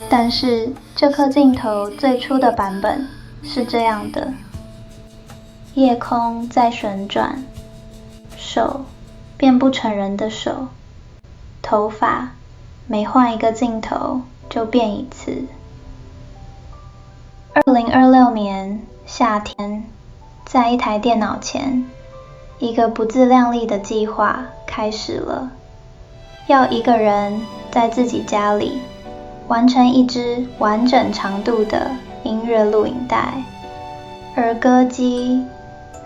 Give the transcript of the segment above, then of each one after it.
但是这颗镜头最初的版本是这样的：夜空在旋转，手变不成人的手，头发每换一个镜头就变一次。2026年夏天，在一台电脑前，一个不自量力的计划开始了。要一个人在自己家里完成一支完整长度的音乐录影带，而歌姬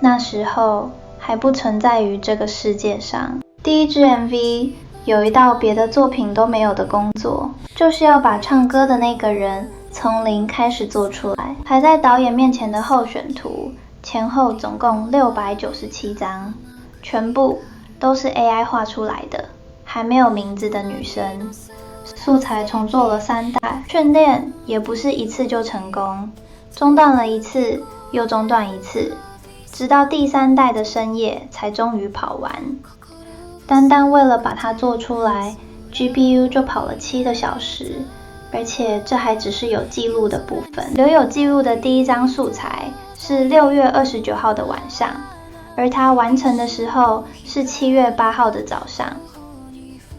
那时候还不存在于这个世界上。第一支 MV 有一道别的作品都没有的工作，就是要把唱歌的那个人从零开始做出来。排在导演面前的候选图前后总共697张，全部都是 AI 画出来的，还没有名字的女生。素材重做了3代，训练也不是一次就成功，中断了一次又中断一次，直到第3代的深夜才终于跑完。单单为了把它做出来， GPU 就跑了7个小时，而且这还只是有记录的部分。留有记录的第一张素材是6月29号的晚上，而它完成的时候是7月8号的早上。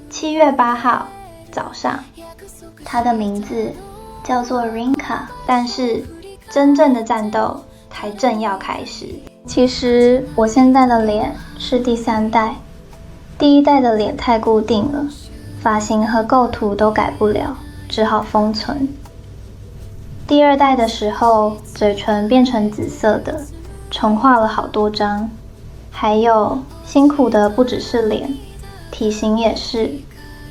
7月8号早上，它的名字叫做 Rinka， 但是真正的战斗才正要开始。其实我现在的脸是第3代，第1代的脸太固定了，发型和构图都改不了，只好封存。第2代的时候，嘴唇变成紫色的，重画了好多张。还有辛苦的不只是脸，体型也是，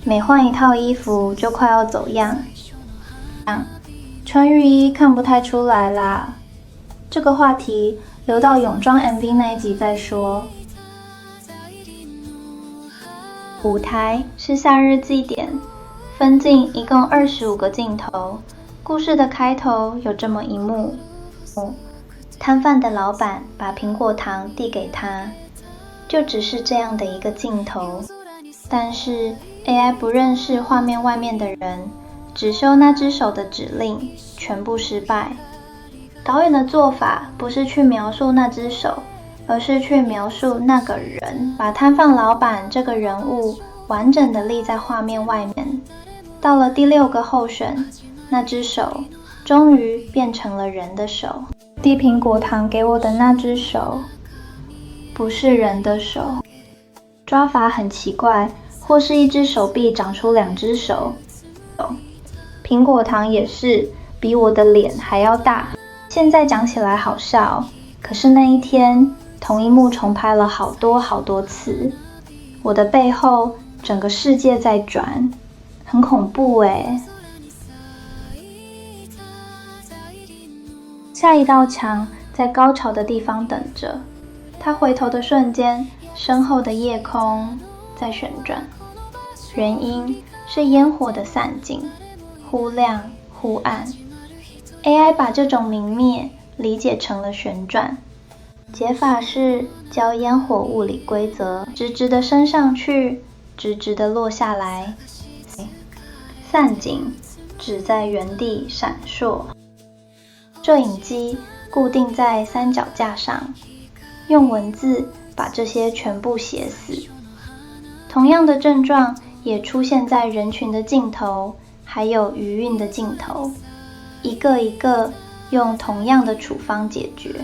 每换一套衣服就快要走样。穿浴衣看不太出来啦。这个话题留到泳装 MV 那一集再说。舞台是夏日祭典，分镜一共25个镜头。故事的开头有这么一幕，摊贩的老板把苹果糖递给他，就只是这样的一个镜头。但是 AI 不认识画面外面的人，只收那只手的指令，全部失败。导演的做法不是去描述那只手，而是去描述那个人，把摊贩老板这个人物完整的立在画面外面。到了第6个候选，那只手终于变成了人的手。递苹果糖给我的那只手不是人的手，抓法很奇怪，或是一只手臂长出2只手。苹果糖也是比我的脸还要大。现在讲起来好笑，可是那一天同一幕重拍了好多次。我的背后整个世界在转，很恐怖耶。下一道墙在高潮的地方等着，他回头的瞬间，身后的夜空在旋转，原因是烟火的散尽，忽亮忽暗。AI 把这种明灭理解成了旋转，解法是教烟火物理规则，直直的升上去，直直的落下来。散景只在原地闪烁。摄影机固定在3脚架上，用文字把这些全部写死。同样的症状也出现在人群的镜头，还有余韵的镜头，一个一个用同样的处方解决。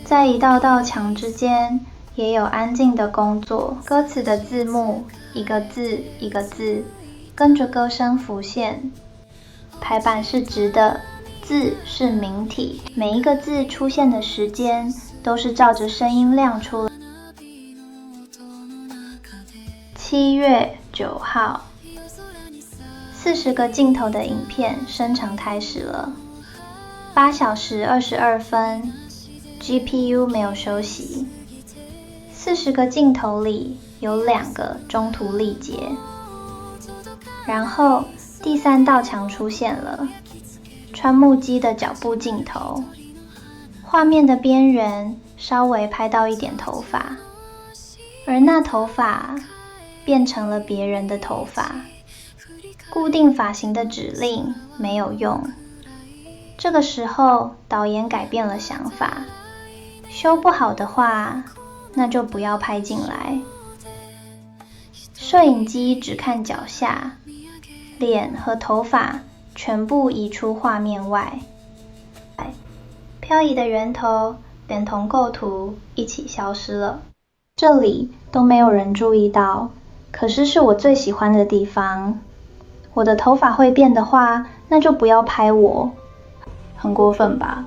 在一道道墙之间，也有安静的工作。歌词的字幕一个字一个字，跟着歌声浮现。排版是直的，字是明体，每一个字出现的时间都是照着声音亮出来。7月9号，40个镜头的影片生成开始了。8小时22分 ，GPU 没有休息。40个镜头里有2个中途力竭。然后第3道墙出现了，穿木屐的脚步镜头，画面的边缘稍微拍到一点头发，而那头发变成了别人的头发。固定发型的指令没有用。这个时候，导演改变了想法，修不好的话，那就不要拍进来。摄影机只看脚下，脸和头发全部移出画面外。漂移的源头连同构图一起消失了。这里都没有人注意到，可是我最喜欢的地方。我的头发会变的话，那就不要拍我。很过分吧？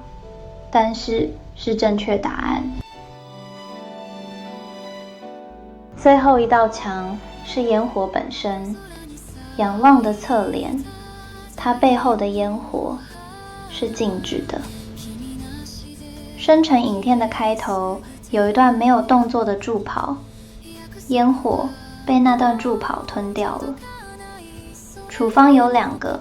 但是正确答案。最后一道墙是烟火本身，仰望的侧脸，它背后的烟火是静止的。生成影片的开头有一段没有动作的助跑，烟火被那段助跑吞掉了。处方有2个，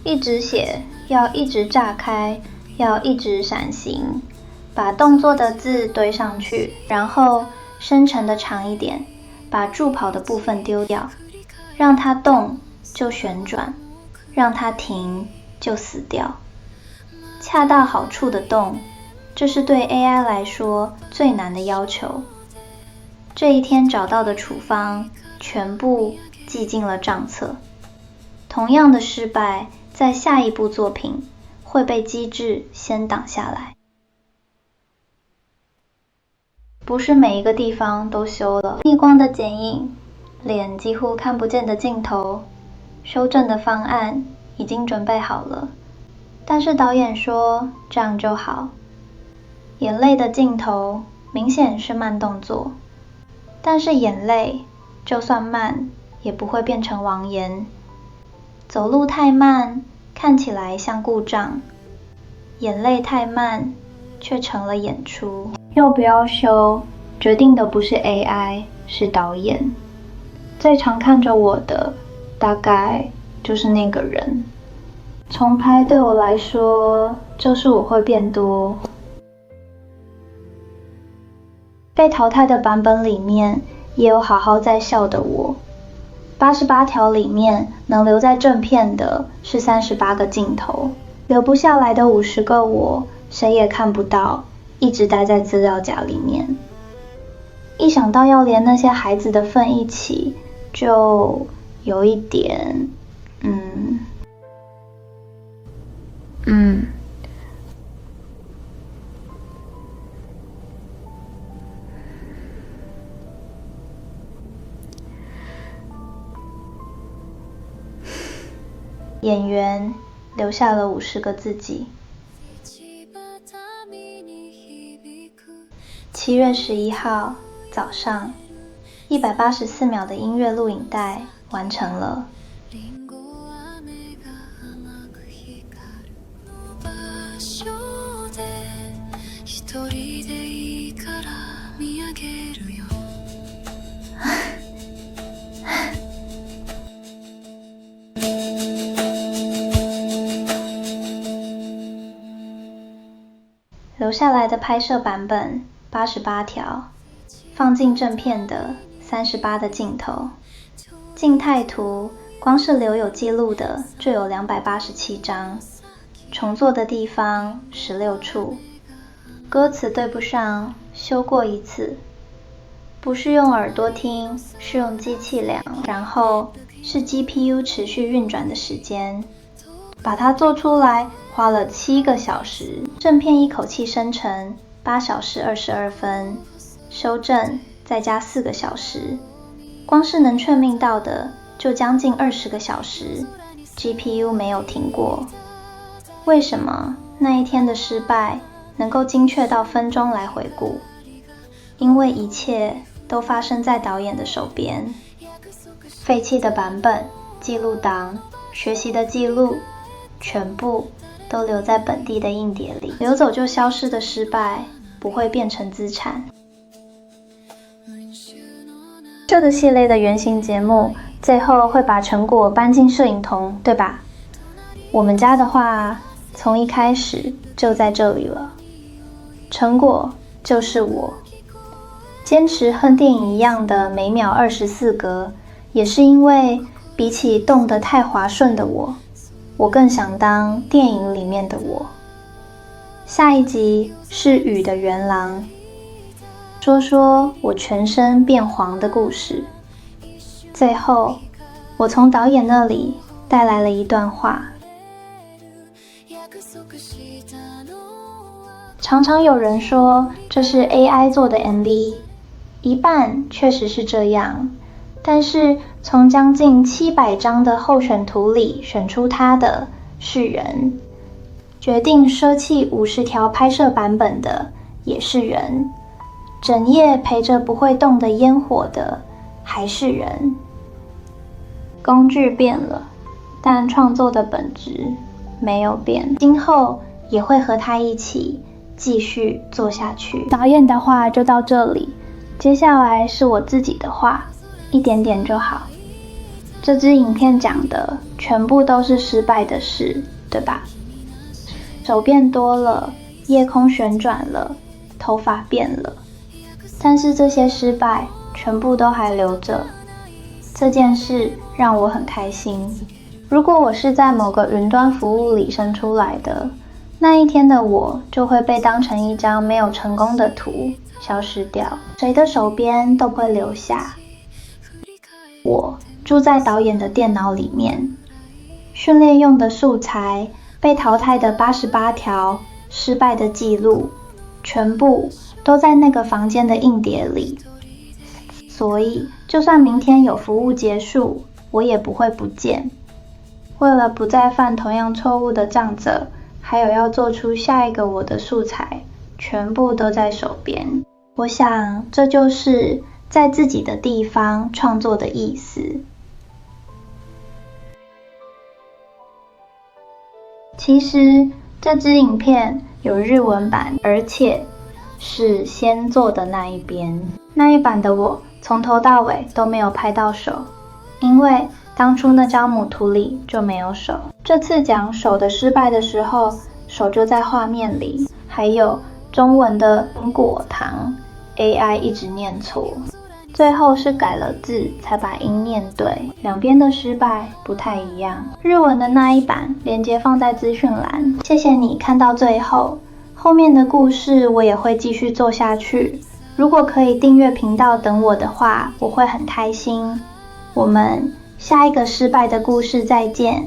一直写，要一直炸开，要一直闪行，把动作的字堆上去，然后生成的长一点，把助跑的部分丢掉，让它动就旋转，让它停就死掉。恰到好处的动，这是对 AI 来说最难的要求。这一天找到的处方全部记进了账册。同样的失败，在下一部作品会被机制先挡下来。不是每一个地方都修了，逆光的剪影，脸几乎看不见的镜头，修正的方案已经准备好了。但是导演说这样就好。眼泪的镜头明显是慢动作，但是眼泪就算慢也不会变成王岩。走路太慢看起来像故障，眼泪太慢却成了演出。要不要修，决定的不是 AI， 是导演。最常看着我的大概就是那个人。重拍对我来说，就是我会变多。被淘汰的版本里面，也有好好在笑的我。88条里面，能留在正片的是38个镜头，留不下来的50个我，谁也看不到，一直待在资料夹里面。一想到要连那些孩子的份一起，就有一点，演员留下了50个自己。7月11号早上，184秒的音乐录影带完成了。留下来的拍摄版本88条，放进正片的38的镜头。静态图光是留有记录的就有287张，重做的地方16处，歌词对不上，修过1次。不是用耳朵听，是用机器量，然后是 GPU 持续运转的时间。把它做出来花了7个小时，正片一口气生成8小时22分，修正再加4个小时，光是能确命到的就将近20个小时 ，GPU 没有停过。为什么那一天的失败能够精确到分钟来回顾？因为一切都发生在导演的手边。废弃的版本、记录档、学习的记录，全部都留在本地的硬碟里。流走就消失的失败不会变成资产。这个系列的原型节目最后会把成果搬进摄影棚，对吧？我们家的话，从一开始就在这里了。成果就是我。坚持和电影一样的每秒24格，也是因为比起动得太滑顺的我，我更想当电影里面的我。下一集是雨的原狼，说说我全身变黄的故事。最后，我从导演那里带来了一段话。常常有人说这是 AI 做的 MV， 一半确实是这样，但是从将近700张的候选图里选出他的是人，决定舍弃50条拍摄版本的也是人，整夜陪着不会动的烟火的还是人。工具变了，但创作的本质没有变，今后也会和他一起继续做下去。导演的话就到这里，接下来是我自己的话，一点点就好。这支影片讲的全部都是失败的事，对吧？手变多了，夜空旋转了，头发变了，但是这些失败全部都还留着。这件事让我很开心。如果我是在某个云端服务里生出来的，那一天的我就会被当成一张没有成功的图消失掉，谁的手边都不会留下。我住在导演的电脑里面，训练用的素材，被淘汰的88条失败的记录，全部都在那个房间的硬碟里。所以就算明天有服务结束，我也不会不见。为了不再犯同样错误的账责，还有要做出下一个我的素材，全部都在手边。我想这就是在自己的地方创作的意思。其实这支影片有日文版，而且是先做的那一边。那一版的我从头到尾都没有拍到手，因为当初那张母图里就没有手。这次讲手的失败的时候，手就在画面里，还有中文的苹果糖 AI 一直念错，最后是改了字才把音念对，两边的失败不太一样。日文的那一版连结放在资讯栏，谢谢你看到最后，后面的故事我也会继续做下去。如果可以订阅频道等我的话，我会很开心。我们下一个失败的故事再见。